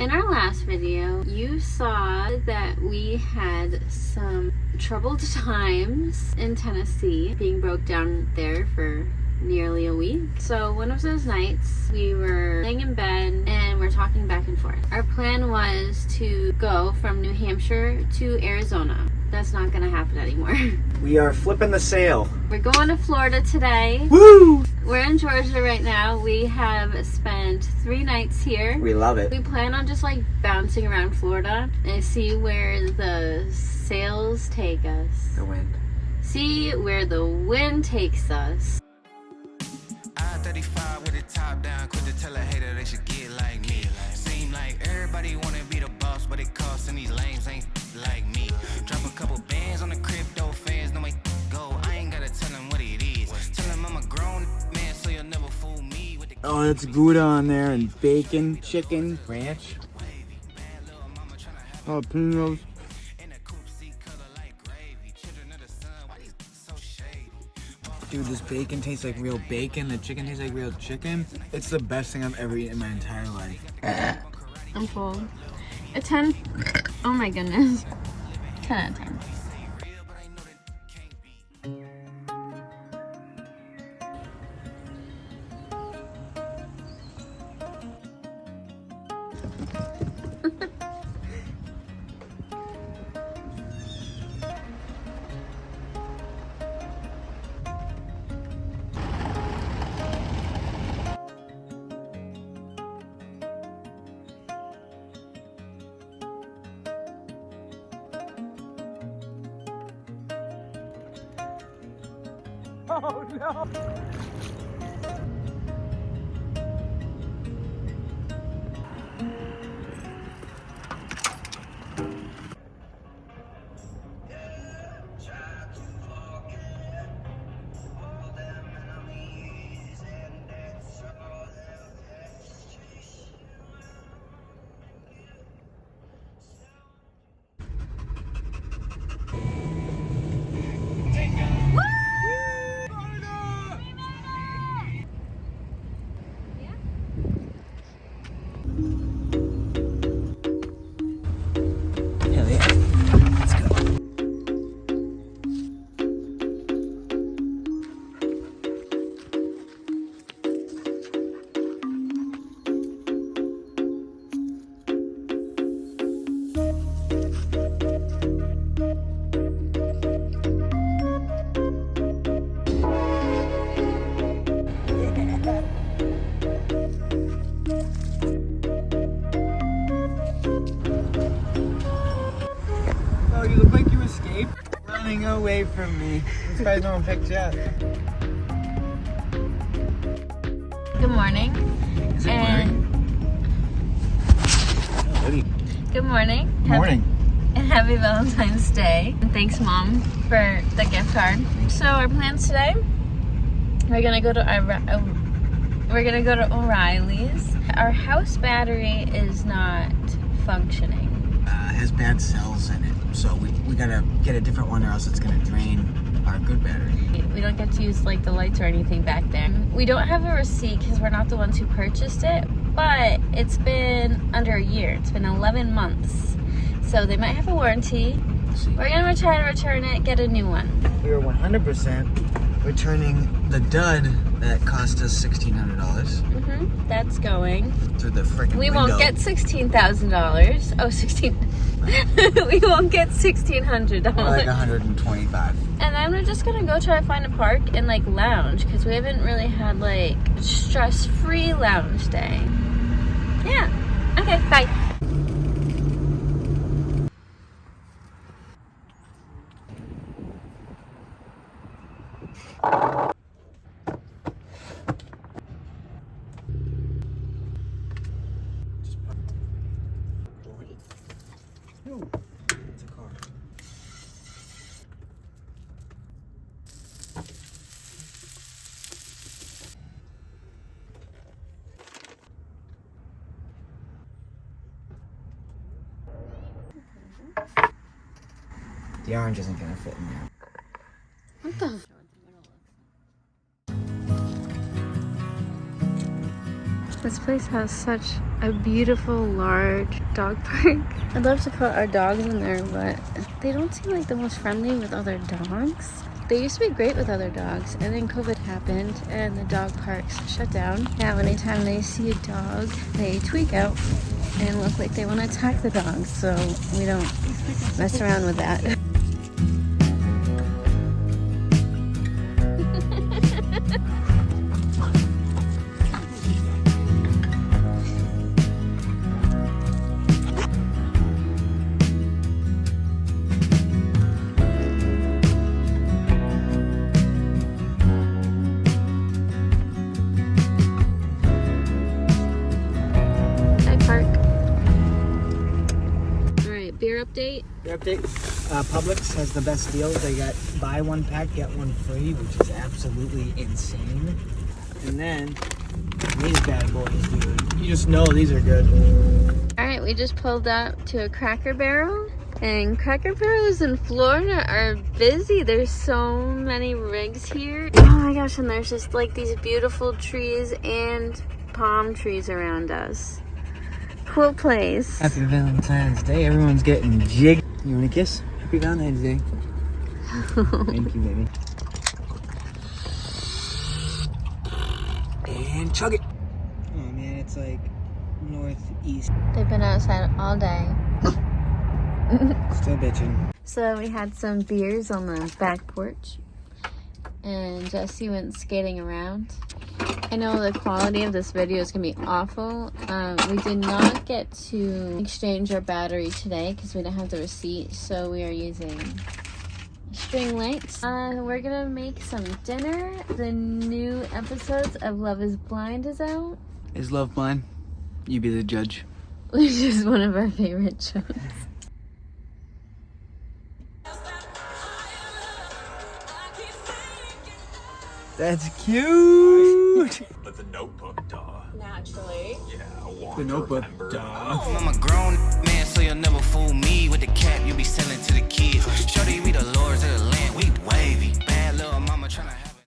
In our last video, you saw that we had some troubled times in Tennessee, being broke down there for nearly a week. So one of those nights, we were laying in bed and we're talking back and forth. Our plan was to go from New Hampshire to Arizona. That's not gonna happen anymore. We are flipping the sail. We're going to Florida today. Woo! We're in Georgia right now. We have spent 3 nights here. We love it. We plan on just like bouncing around Florida and see where the sails take us. The wind. See where the wind takes us. I-35 with the top down, quit to tell a hater they should get like me. Seem like everybody wanna be the boss, but it costs and these lames ain't like me. Drop a couple bands on the crypto fans, no way go. I ain't gotta tell them what it is. Tell them I'm a grown man, so you'll never fool me with the Oh, that's Gouda on there and bacon, chicken, ranch, jalapenos. Dude, this bacon tastes like real bacon. The chicken tastes like real chicken. It's the best thing I've ever eaten in my entire life. I'm full. A 10. Oh my goodness. 10 out of 10. Oh no! Hell yeah. Let's go. Oh, you look like you escaped running away from me. This guy's no one picked you up. Good morning. Is it Good morning. Morning. And happy Valentine's Day. And thanks, Mom, for the gift card. So our plans today, we're gonna go to O'Reilly's. Our house battery is not functioning. Has bad cells in it, so we gotta get a different one or else it's gonna drain our good battery. We don't get to use like the lights or anything back there. We don't have a receipt because we're not the ones who purchased it, but it's been under a year. It's been 11 months. So they might have a warranty. We're gonna try to return it, get a new one. We were 100% returning the dud that cost us $1,600 That's going. through the freaking We window. won't get $16,000. Oh, 16. We won't get $1,600. Like 125. And then we're just gonna go try to find a park and like lounge because we haven't really had like stress-free lounge day. Yeah. Okay. Bye. It's a car. The orange isn't gonna fit in there. What the? This place has such a beautiful large dog park. I'd love to put our dogs in there, but they don't seem like the most friendly with other dogs. They used to be great with other dogs, and then COVID happened and the dog parks shut down. Now anytime they see a dog, they tweak out and look like they want to attack the dogs, so we don't mess around with that. Beer update. Publix has the best deals. They got buy one pack, get one free, which is absolutely insane. And then these bad boys, dude. You just know these are good. Alright, we just pulled up to a Cracker Barrel. And Cracker Barrels in Florida are busy. There's so many rigs here. Oh my gosh, and there's just like these beautiful trees and palm trees around us. Cool place. Happy Valentine's Day. Everyone's getting jig. You want a kiss? Happy Valentine's Day. Thank you, baby. And chug it. Oh man, it's like northeast. They've been outside all day. Still bitching. So we had some beers on the back porch. And Jesse went skating around. I know the quality of this video is going to be awful. We did not get to exchange our battery today because we didn't have the receipt, so we are using string lights. We're going to make some dinner. The new episodes of Love is Blind is out. Is love blind? You be the judge. Which is one of our favorite shows. That's cute. But the Notebook, duh. Naturally. Yeah, I want The Notebook, to remember. duh. I'm a grown